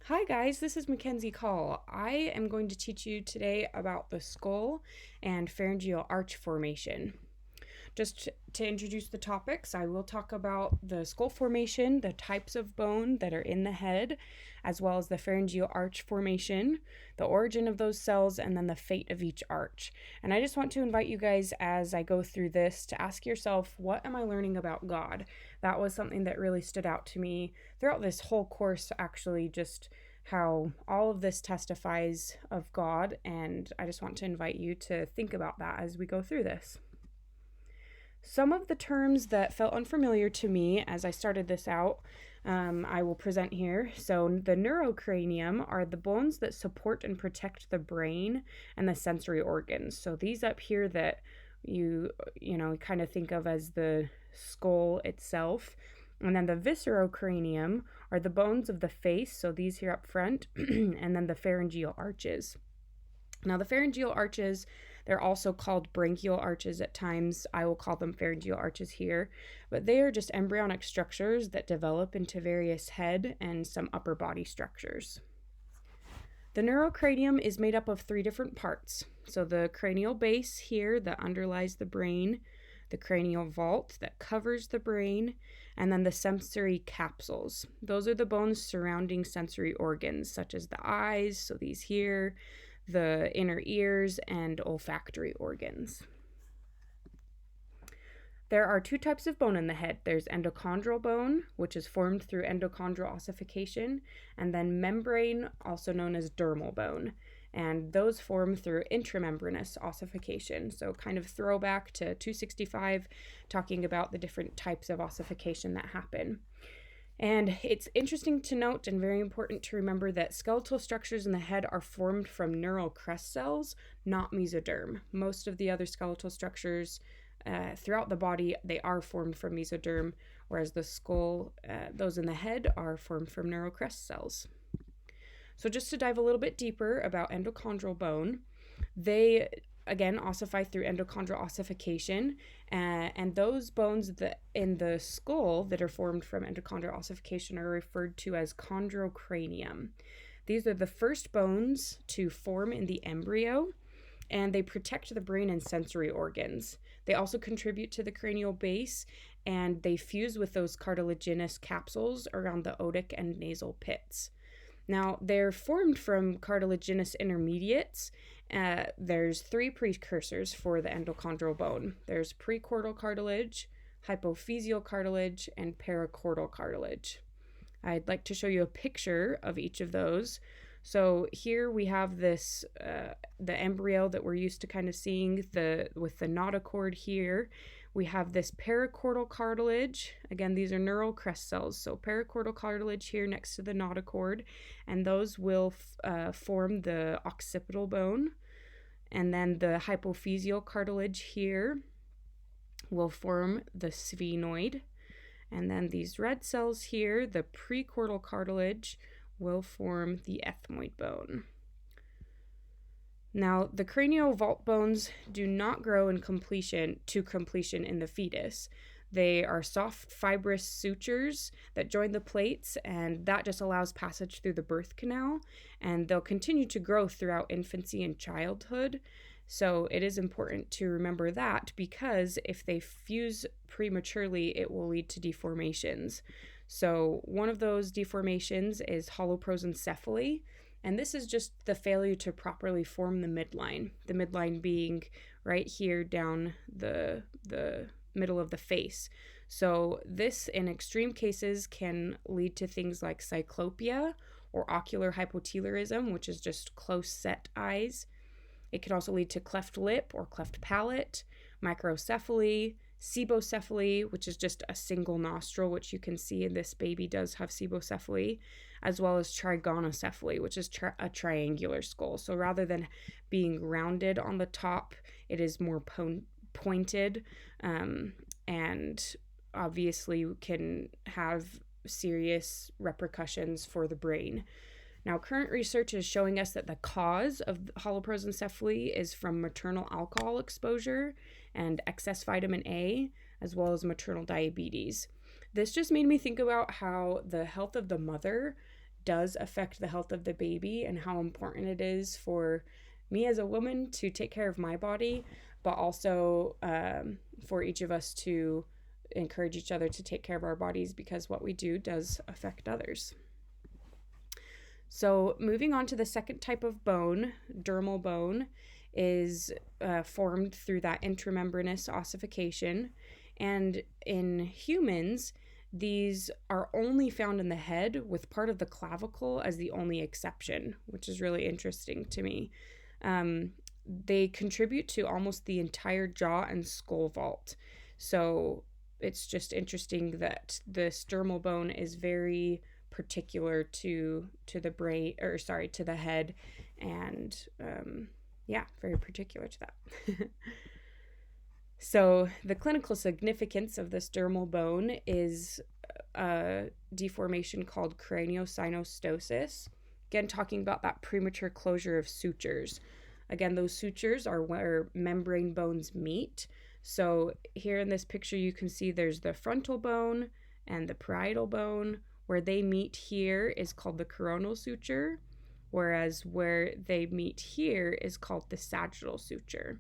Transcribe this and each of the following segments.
Hi guys, this is Mackenzie Call. I am going to teach you today about the skull and pharyngeal arch formation. Just to introduce the topics, I will talk about the skull formation, the types of bone that are in the head, as well as the pharyngeal arch formation, the origin of those cells, and then the fate of each arch. And I just want to invite you guys as I go through this to ask yourself, what am I learning about God? That was something that really stood out to me throughout this whole course, actually, just how all of this testifies of God. And I just want to invite you to think about that as we go through this. Some of the terms that felt unfamiliar to me as I started this out, I will present here. So the neurocranium are the bones that support and protect the brain and the sensory organs. So these up here that you kind of think of as the skull itself. And then the viscerocranium are the bones of the face, so these here up front, and then the pharyngeal arches. Now, the pharyngeal arches, they're also called branchial arches at times. I will call them pharyngeal arches here, but they are just embryonic structures that develop into various head and some upper body structures. The neurocranium is made up of three different parts. So the cranial base here that underlies the brain, the cranial vault that covers the brain, and then the sensory capsules. Those are the bones surrounding sensory organs, such as the eyes, so these here, the inner ears, and olfactory organs. There are two types of bone in the head. There's endochondral bone, which is formed through endochondral ossification, and then membrane, also known as dermal bone. And those form through intramembranous ossification. So kind of throwback to 265, talking about the different types of ossification that happen. And it's interesting to note and very important to remember that skeletal structures in the head are formed from neural crest cells, not mesoderm. Most of the other skeletal structures throughout the body, they are formed from mesoderm, whereas the skull, those in the head, are formed from neural crest cells. So just to dive a little bit deeper about endochondral bone, they again ossify through endochondral ossification, and those bones that in the skull that are formed from endochondral ossification are referred to as chondrocranium. These are the first bones to form in the embryo, and they protect the brain and sensory organs. They also contribute to the cranial base, and they fuse with those cartilaginous capsules around the otic and nasal pits. Now, they're formed from cartilaginous intermediates. There's three precursors for the endochondral bone. There's prechordal cartilage, hypophyseal cartilage, and parachordal cartilage. I'd like to show you a picture of each of those. So here we have this, the embryo that we're used to kind of seeing with the notochord here. We have this parachordal cartilage. Again, these are neural crest cells. So parachordal cartilage here next to the notochord, and those will form the occipital bone. And then the hypophyseal cartilage here will form the sphenoid. And then these red cells here, the prechordal cartilage, will form the ethmoid bone. Now, the cranial vault bones do not grow to completion in the fetus. They are soft fibrous sutures that join the plates, and that just allows passage through the birth canal, and they'll continue to grow throughout infancy and childhood. So it is important to remember that, because if they fuse prematurely, it will lead to deformations. So one of those deformations is holoprosencephaly, and this is just the failure to properly form the midline being right here down the middle of the face. So this, in extreme cases, can lead to things like cyclopia or ocular hypotelorism, which is just close set eyes. It can also lead to cleft lip or cleft palate, microcephaly, sebocephaly, which is just a single nostril, which you can see in this baby does have sebocephaly, as well as trigonocephaly, which is a triangular skull. So rather than being rounded on the top, it is more pointed, and obviously can have serious repercussions for the brain. Now, current research is showing us that the cause of holoprosencephaly is from maternal alcohol exposure and excess vitamin A, as well as maternal diabetes. This just made me think about how the health of the mother does affect the health of the baby and how important it is for me as a woman to take care of my body, but also for each of us to encourage each other to take care of our bodies, because what we do does affect others. So moving on to the second type of bone, dermal bone, is formed through that intramembranous ossification. And in humans, these are only found in the head, with part of the clavicle as the only exception, which is really interesting to me. They contribute to almost the entire jaw and skull vault. So it's just interesting that this dermal bone is very particular to the brain, or sorry, to the head, and very particular to that. So the clinical significance of this dermal bone is a deformation called craniosynostosis. Again, talking about that premature closure of sutures. Again, those sutures are where membrane bones meet. So here in this picture, you can see there's the frontal bone and the parietal bone. Where they meet here is called the coronal suture, whereas where they meet here is called the sagittal suture.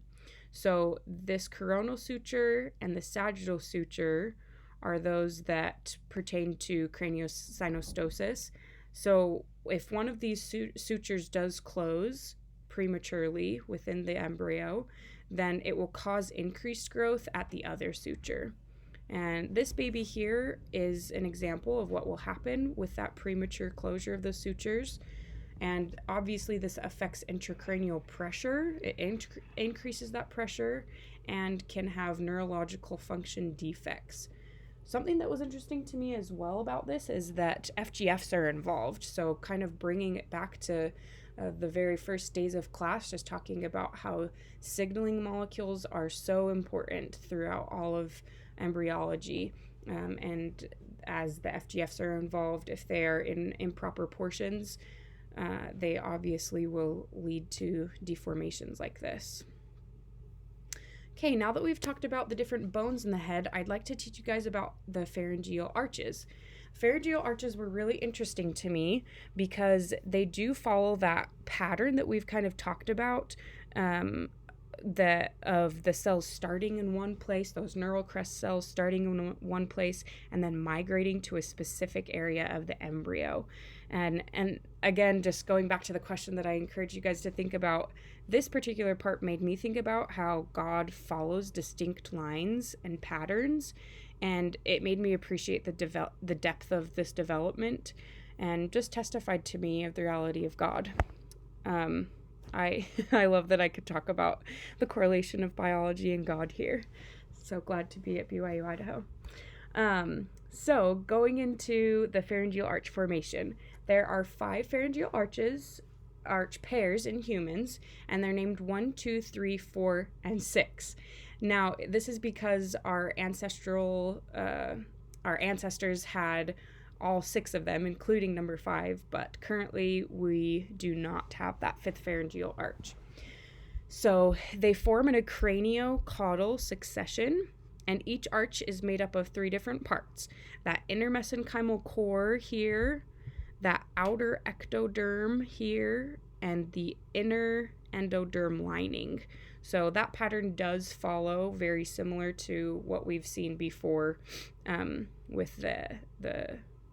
So this coronal suture and the sagittal suture are those that pertain to craniosynostosis. So if one of these sutures does close prematurely within the embryo, then it will cause increased growth at the other suture. And this baby here is an example of what will happen with that premature closure of the sutures. And obviously this affects intracranial pressure. It increases that pressure and can have neurological function defects. Something that was interesting to me as well about this is that FGFs are involved. So kind of bringing it back to the very first days of class, just talking about how signaling molecules are so important throughout all of embryology. And as the FGFs are involved, if they are in improper portions, they obviously will lead to deformations like this. Okay, now that we've talked about the different bones in the head, I'd like to teach you guys about the pharyngeal arches. Pharyngeal arches were really interesting to me because they do follow that pattern that we've kind of talked about, of the cells starting in one place, those neural crest cells starting in one place and then migrating to a specific area of the embryo. And again, just going back to the question that I encourage you guys to think about, this particular part made me think about how God follows distinct lines and patterns, and it made me appreciate the depth of this development, and just testified to me of the reality of God. I love that I could talk about the correlation of biology and God here. So glad to be at BYU, Idaho. So going into the pharyngeal arch formation, there are 5 pharyngeal arch pairs in humans, and they're named 1, 2, 3, 4, and 6. Now, this is because our ancestors had all 6 of them, including number 5, but currently we do not have that 5th pharyngeal arch. So they form in a craniocaudal succession, and each arch is made up of 3 different parts. That inner mesenchymal core here, that outer ectoderm here, and the inner endoderm lining. So that pattern does follow very similar to what we've seen before, with the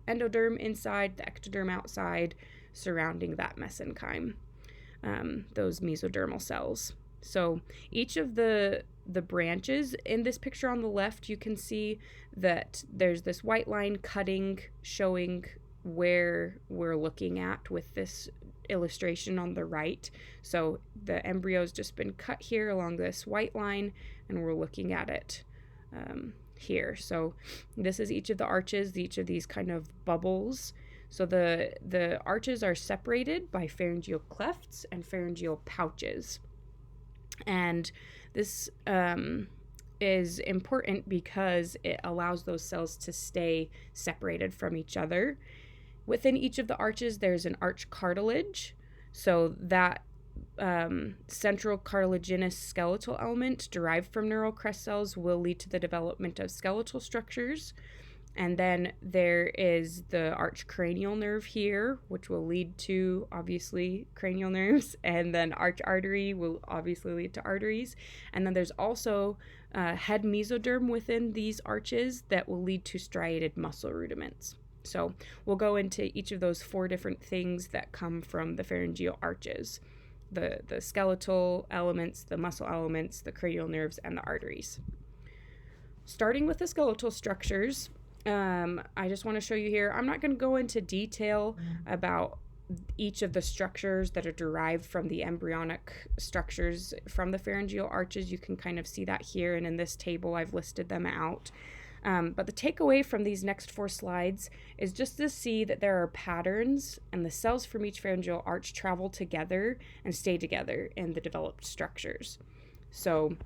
endoderm inside, the ectoderm outside, surrounding that mesenchyme, those mesodermal cells. So each of the branches in this picture on the left, you can see that there's this white line cutting, showing where we're looking at with this illustration on the right. So the embryo's just been cut here along this white line, and we're looking at it here. So this is each of the arches, each of these kind of bubbles. So the arches are separated by pharyngeal clefts and pharyngeal pouches. And this is important because it allows those cells to stay separated from each other. Within each of the arches, there's an arch cartilage. So that central cartilaginous skeletal element derived from neural crest cells will lead to the development of skeletal structures. And then there is the arch cranial nerve here, which will lead to, obviously, cranial nerves. And then arch artery will obviously lead to arteries. And then there's also head mesoderm within these arches that will lead to striated muscle rudiments. So we'll go into each of those 4 different things that come from the pharyngeal arches. The skeletal elements, the muscle elements, the cranial nerves, and the arteries. Starting with the skeletal structures, I just want to show you here. I'm not going to go into detail about each of the structures that are derived from the embryonic structures from the pharyngeal arches. You can kind of see that here, and in this table I've listed them out. But the takeaway from these next 4 slides is just to see that there are patterns, and the cells from each pharyngeal arch travel together and stay together in the developed structures. So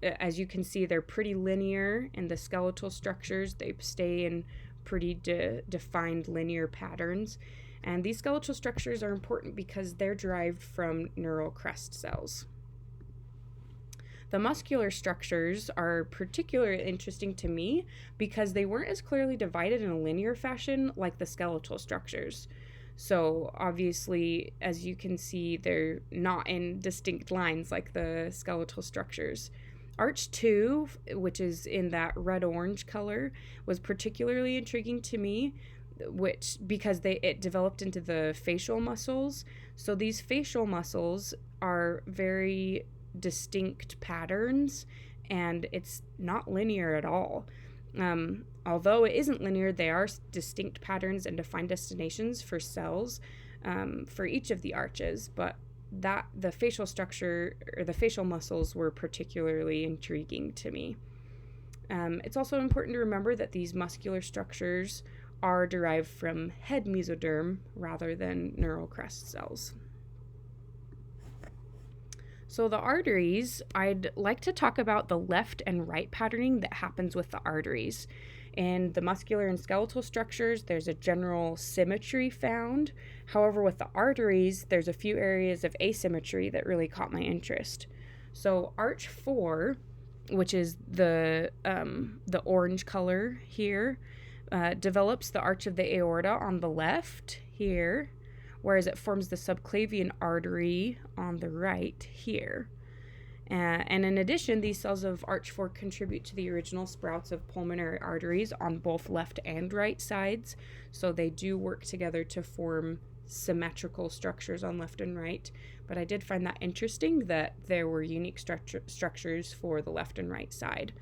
as you can see, they're pretty linear in the skeletal structures. They stay in pretty defined linear patterns. And these skeletal structures are important because they're derived from neural crest cells. The muscular structures are particularly interesting to me because they weren't as clearly divided in a linear fashion like the skeletal structures. So obviously, as you can see, they're not in distinct lines like the skeletal structures. Arch 2, which is in that red-orange color, was particularly intriguing to me, because it developed into the facial muscles. So these facial muscles are very distinct patterns, and it's not linear at all. Although it isn't linear, they are distinct patterns and defined destinations for cells for each of the arches, but the facial structure or the facial muscles were particularly intriguing to me. It's also important to remember that these muscular structures are derived from head mesoderm rather than neural crest cells. So the arteries, I'd like to talk about the left and right patterning that happens with the arteries. In the muscular and skeletal structures, there's a general symmetry found. However, with the arteries, there's a few areas of asymmetry that really caught my interest. So arch 4, which is the orange color here, develops the arch of the aorta on the left here, whereas it forms the subclavian artery on the right here. And in addition, these cells of arch 4 contribute to the original sprouts of pulmonary arteries on both left and right sides. So they do work together to form symmetrical structures on left and right. But I did find that interesting that there were unique structures for the left and right side.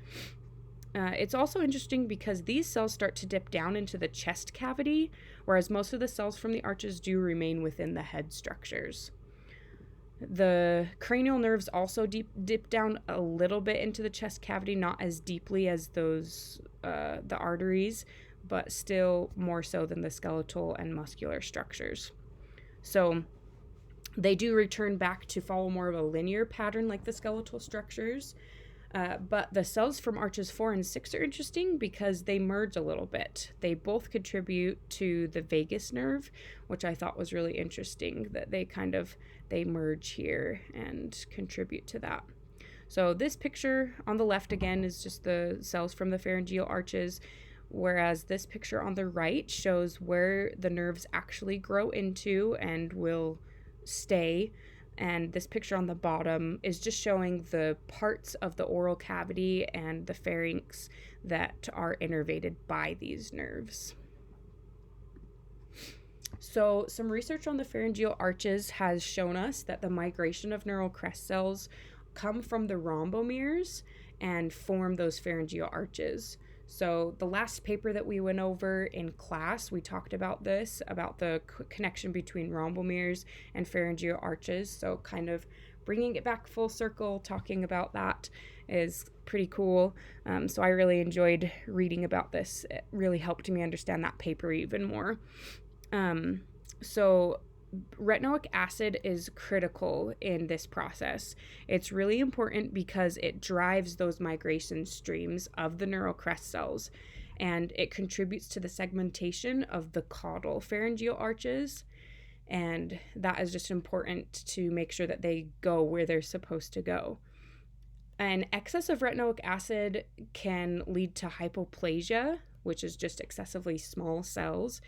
It's also interesting because these cells start to dip down into the chest cavity, whereas most of the cells from the arches do remain within the head structures. The cranial nerves also dip down a little bit into the chest cavity, not as deeply as those the arteries, but still more so than the skeletal and muscular structures. So they do return back to follow more of a linear pattern like the skeletal structures. But the cells from arches 4 and 6 are interesting because they merge a little bit. They both contribute to the vagus nerve, which I thought was really interesting, that they merge here and contribute to that. So this picture on the left again is just the cells from the pharyngeal arches, whereas this picture on the right shows where the nerves actually grow into and will stay. And this picture on the bottom is just showing the parts of the oral cavity and the pharynx that are innervated by these nerves. So some research on the pharyngeal arches has shown us that the migration of neural crest cells come from the rhombomeres and form those pharyngeal arches. So the last paper that we went over in class, we talked about this, about the connection between rhombomeres and pharyngeal arches. So kind of bringing it back full circle, talking about that is pretty cool. So I really enjoyed reading about this. It really helped me understand that paper even more. So retinoic acid is critical in this process. It's really important because it drives those migration streams of the neural crest cells, and it contributes to the segmentation of the caudal pharyngeal arches, and that is just important to make sure that they go where they're supposed to go. An excess of retinoic acid can lead to hypoplasia, which is just excessively small cells.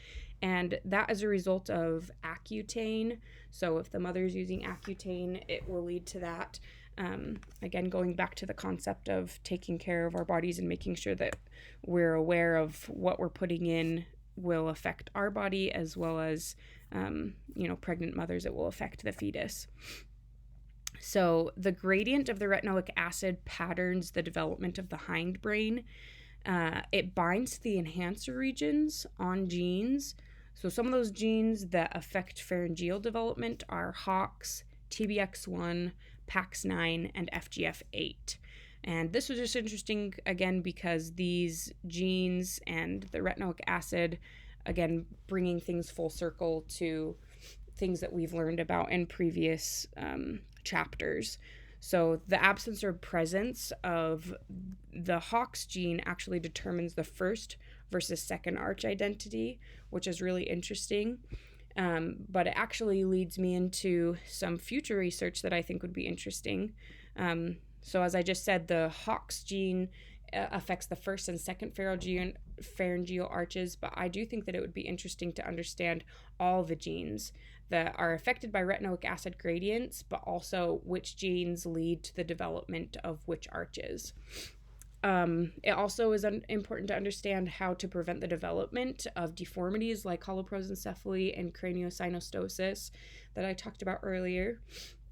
And that is a result of Accutane. So if the mother's using Accutane, it will lead to that. Again, going back to the concept of taking care of our bodies and making sure that we're aware of what we're putting in will affect our body, as well as, pregnant mothers, it will affect the fetus. So the gradient of the retinoic acid patterns the development of the hindbrain. It binds to the enhancer regions on genes. So some of those genes that affect pharyngeal development are HOX, TBX1, PAX9, and FGF8. And this was just interesting, again, because these genes and the retinoic acid, again, bringing things full circle to things that we've learned about in previous chapters. So the absence or presence of the HOX gene actually determines the first versus second arch identity, which is really interesting. But it actually leads me into some future research that I think would be interesting. So as I just said, the HOX gene affects the first and second pharyngeal arches, but I do think that it would be interesting to understand all the genes that are affected by retinoic acid gradients, but also which genes lead to the development of which arches. It also is important to understand how to prevent the development of deformities like holoprosencephaly and craniosynostosis that I talked about earlier.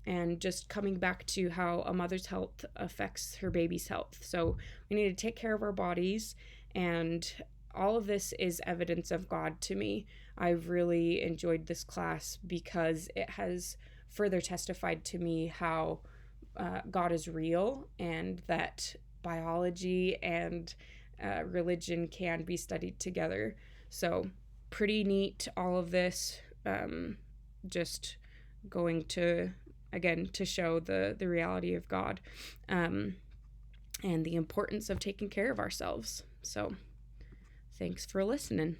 And just coming back to how a mother's health affects her baby's health. So we need to take care of our bodies, and all of this is evidence of God to me. I've really enjoyed this class because it has further testified to me how God is real, and that biology and religion can be studied together. So pretty neat, all of this. Just going to, again, to show the reality of God and the importance of taking care of ourselves. So thanks for listening.